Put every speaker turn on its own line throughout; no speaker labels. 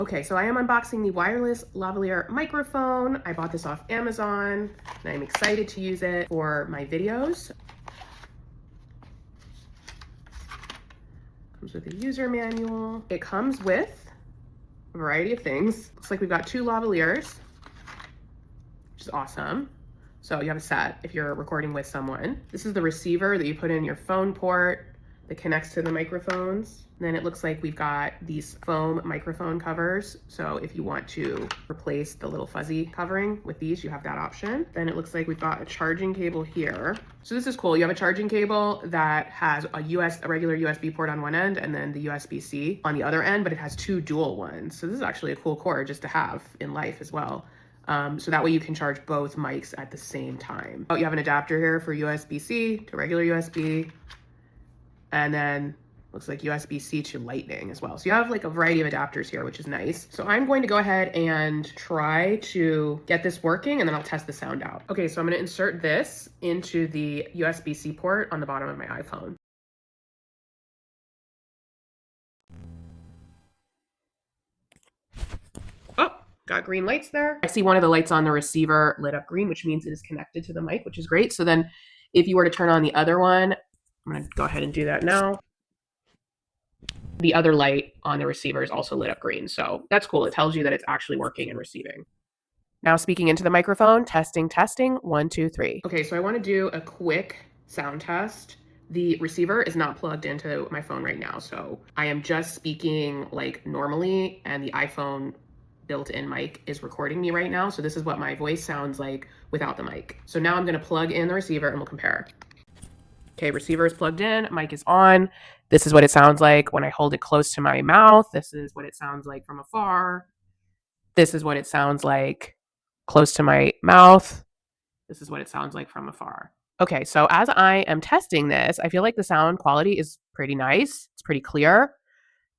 Okay, so I am unboxing the wireless lavalier microphone. I bought this off Amazon and I'm excited to use it for my videos. Comes with a user manual. It comes with a variety of things. Looks like we've got 2 lavaliers, which is awesome. So you have a set if you're recording with someone. This is the receiver that you put in your phone port that connects to the microphones. And then it looks like we've got these foam microphone covers. So if you want to replace the little fuzzy covering with these, you have that option. Then it looks like we've got a charging cable here. So this is cool. You have a charging cable that has a regular USB port on one end and then the USB-C on the other end, but it has 2 dual ones. So this is actually a cool cord just to have in life as well. So that way you can charge both mics at the same time. Oh, you have an adapter here for USB-C to regular USB. And then looks like USB-C to lightning as well. So you have like a variety of adapters here, which is nice. So I'm going to go ahead and try to get this working and then I'll test the sound out. Okay, so I'm gonna insert this into the USB-C port on the bottom of my iPhone. Oh, got green lights there. I see one of the lights on the receiver lit up green, which means it is connected to the mic, which is great. So then if you were to turn on the other one, I'm gonna go ahead and do that now. The other light on the receiver is also lit up green. So that's cool. It tells you that it's actually working and receiving. Now speaking into the microphone, testing, 1, 2, 3. Okay, so I want to do a quick sound test. The receiver is not plugged into my phone right now, so I am just speaking like normally, and the iPhone built-in mic is recording me right now. So this is what my voice sounds like without the mic. So now I'm going to plug in the receiver and we'll compare. Okay, receiver is plugged in, mic is on. This is what it sounds like when I hold it close to my mouth. This is what it sounds like from afar. This is what it sounds like close to my mouth. This is what it sounds like from afar. Okay, so as I am testing this, I feel like the sound quality is pretty nice. It's pretty clear.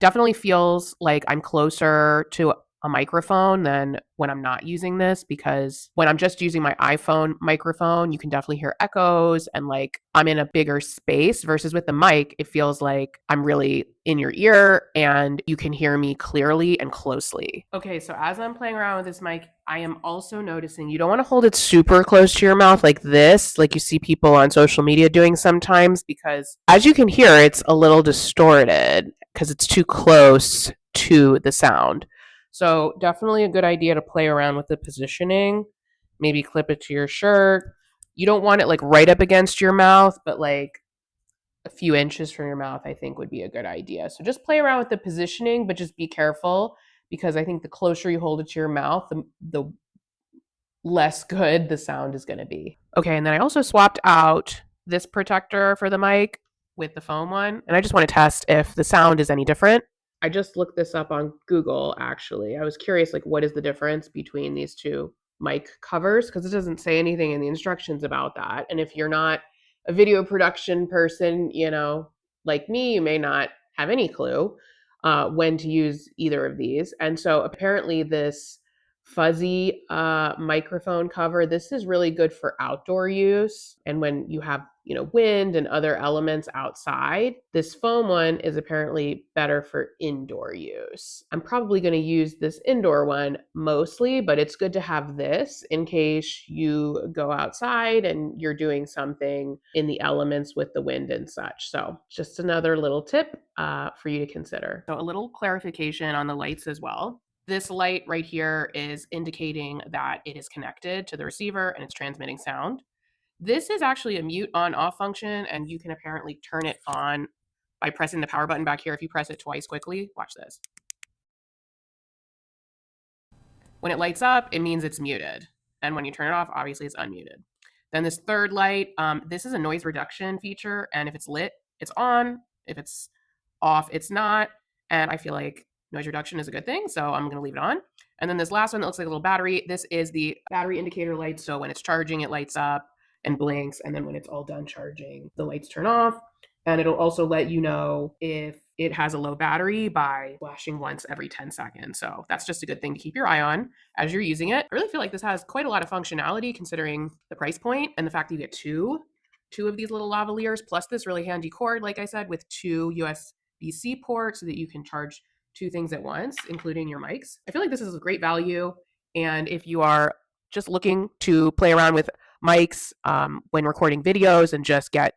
Definitely feels like I'm closer to a microphone than when I'm not using this, because when I'm just using my iPhone microphone, you can definitely hear echoes and like I'm in a bigger space, versus with the mic, it feels like I'm really in your ear and you can hear me clearly and closely. Okay, so as I'm playing around with this mic, I am also noticing you don't want to hold it super close to your mouth like this, like you see people on social media doing sometimes, because as you can hear, it's a little distorted because it's too close to the sound. So definitely a good idea to play around with the positioning. Maybe clip it to your shirt. You don't want it like right up against your mouth, but like a few inches from your mouth, I think would be a good idea. So just play around with the positioning, but just be careful, because I think the closer you hold it to your mouth, the less good the sound is going to be. Okay, and then I also swapped out this protector for the mic with the foam one, and I just want to test if the sound is any different. I just looked this up on Google, actually. I was curious, like, what is the difference between these 2 mic covers, because it doesn't say anything in the instructions about that. And if you're not a video production person, like me, you may not have any clue when to use either of these. And so apparently this fuzzy microphone cover, this is really good for outdoor use. And when you have, wind and other elements outside, this foam one is apparently better for indoor use. I'm probably going to use this indoor one mostly, but it's good to have this in case you go outside and you're doing something in the elements with the wind and such. So just another little tip for you to consider. So a little clarification on the lights as well. This light right here is indicating that it is connected to the receiver and it's transmitting sound. This is actually a mute on off function, and you can apparently turn it on by pressing the power button back here. If you press it twice quickly, watch this. When it lights up, it means it's muted. And when you turn it off, obviously it's unmuted. Then this third light, this is a noise reduction feature. And if it's lit, it's on. If it's off, it's not. And I feel like noise reduction is a good thing, so I'm going to leave it on. And then this last one that looks like a little battery, this is the battery indicator light. So when it's charging, it lights up and blinks. And then when it's all done charging, the lights turn off. And it'll also let you know if it has a low battery by flashing once every 10 seconds. So that's just a good thing to keep your eye on as you're using it. I really feel like this has quite a lot of functionality considering the price point and the fact that you get two of these little lavaliers, plus this really handy cord, like I said, with 2 USB-C ports so that you can charge two things at once, including your mics. I feel like this is a great value. And if you are just looking to play around with mics when recording videos and just get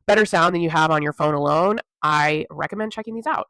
better sound than you have on your phone alone, I recommend checking these out.